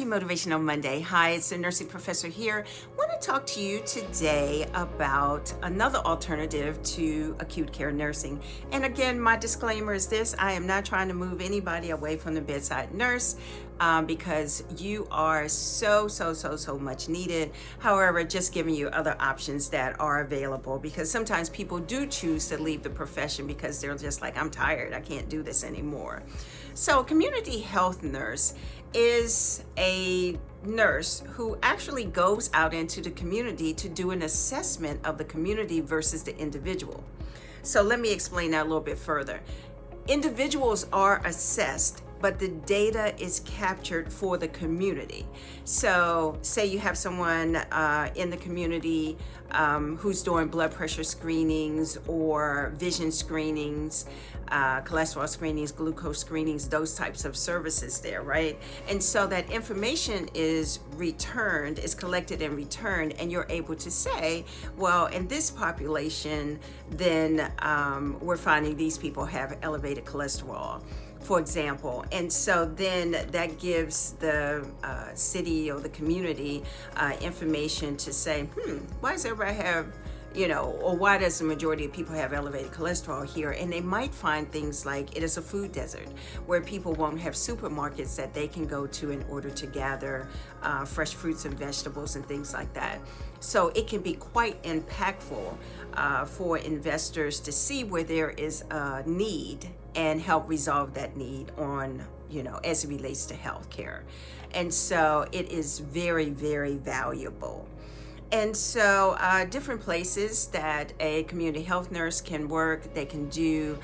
Happy Motivational Monday. Hi, it's the nursing professor here. I want to talk to you today about another alternative to acute care nursing. And again, my disclaimer is this: I am not trying to move anybody away from the bedside nurse because you are so much needed. However, just giving you other options that are available, because sometimes people do choose to leave the profession because they're just like, I'm tired, I can't do this anymore. So, community health nurse is a nurse who actually goes out into the community to do an assessment of the community versus the individual. So let me explain that a little bit further. Individuals are assessed, but the data is captured for the community. So say you have someone in the community who's doing blood pressure screenings or vision screenings, cholesterol screenings, glucose screenings, those types of services there, right? And so that information is collected and returned, and you're able to say, well, in this population, then we're finding these people have elevated cholesterol, for example. And so then that gives the city or the community information to say, why does everybody have, or why does the majority of people have elevated cholesterol here? And they might find things like it is a food desert where people won't have supermarkets that they can go to in order to gather fresh fruits and vegetables and things like that. So it can be quite impactful for investors to see where there is a need and help resolve that need on, as it relates to healthcare. And so it is very valuable. And so different places that a community health nurse can work, they can do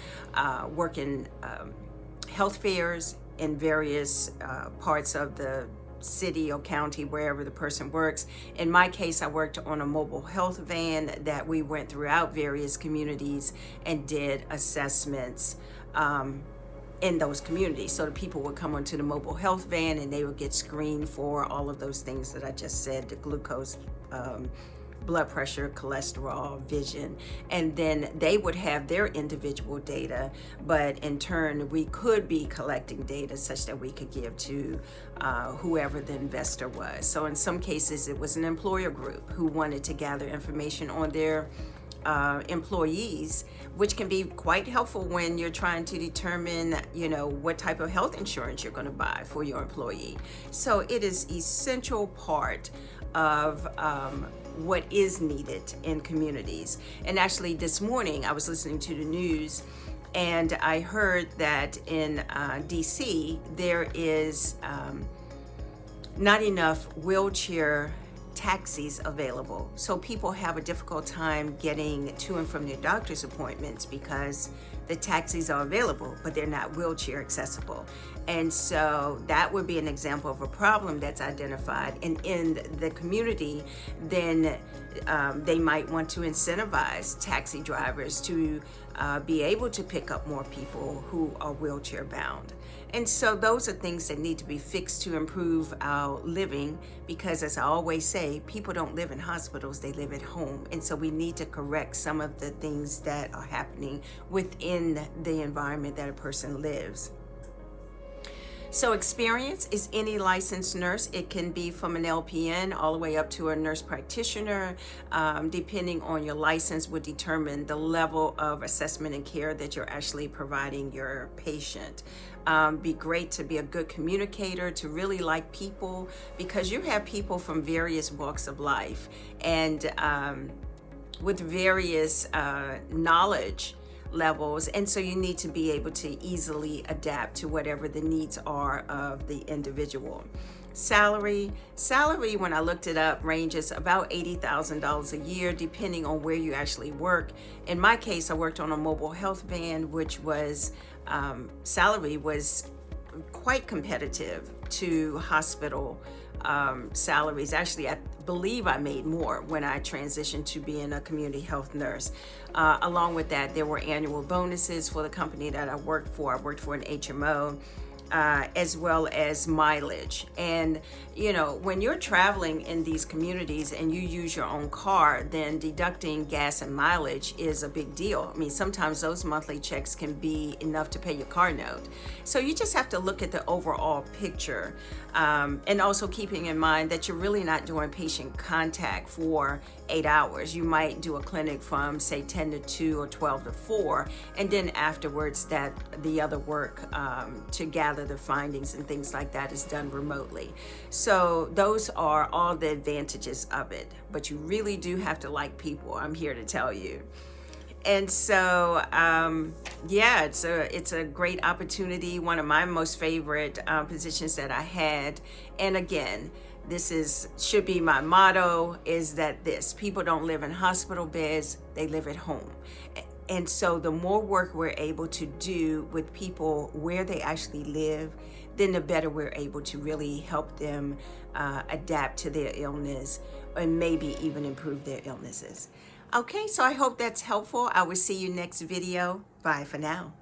work in health fairs in various parts of the city or county, wherever the person works. In my case, I worked on a mobile health van that we went throughout various communities and did assessments in those communities. So the people would come onto the mobile health van and they would get screened for all of those things that I just said, the glucose, blood pressure, cholesterol, vision, and then they would have their individual data, but in turn we could be collecting data such that we could give to whoever the investor was. So in some cases it was an employer group who wanted to gather information on their employees, which can be quite helpful when you're trying to determine, what type of health insurance you're going to buy for your employee. So it is essential part of what is needed in communities. And actually this morning I was listening to the news and I heard that in DC there is not enough wheelchair taxis available. So people have a difficult time getting to and from their doctor's appointments because the taxis are available, but they're not wheelchair accessible. And so that would be an example of a problem that's identified. And in the community, then they might want to incentivize taxi drivers to be able to pick up more people who are wheelchair bound. And so those are things that need to be fixed to improve our living, because as I always say, people don't live in hospitals, they live at home. And so we need to correct some of the things that are happening within the environment that a person lives. So experience is any licensed nurse. It can be from an LPN all the way up to a nurse practitioner. Depending on your license would determine the level of assessment and care that you're actually providing your patient. Be great to be a good communicator, to really like people, because you have people from various walks of life and with various knowledge levels, and so you need to be able to easily adapt to whatever the needs are of the individual. Salary, when I looked it up, ranges about $80,000 a year, depending on where you actually work. In my case, I worked on a mobile health van, which was salary was quite competitive to hospital salaries. Actually, I believe I made more when I transitioned to being a community health nurse. Along with that, there were annual bonuses for the company that I worked for. I worked for an HMO. as well as mileage. And when you're traveling in these communities and you use your own car, then deducting gas and mileage is a big deal. I mean, sometimes those monthly checks can be enough to pay your car note. So you just have to look at the overall picture, and also keeping in mind that you're really not doing patient contact for 8 hours. You might do a clinic from say 10 to 2 or 12 to 4, and then afterwards that the other work to gather the findings and things like that is done remotely. So those are all the advantages of it, but you really do have to like people, I'm here to tell you. And so, yeah, it's a great opportunity. One of my most favorite positions that I had. And again, should be my motto, is that people don't live in hospital beds, they live at home. And so the more work we're able to do with people where they actually live, then the better we're able to really help them adapt to their illness and maybe even improve their illnesses. Okay, so I hope that's helpful. I will see you next video. Bye for now.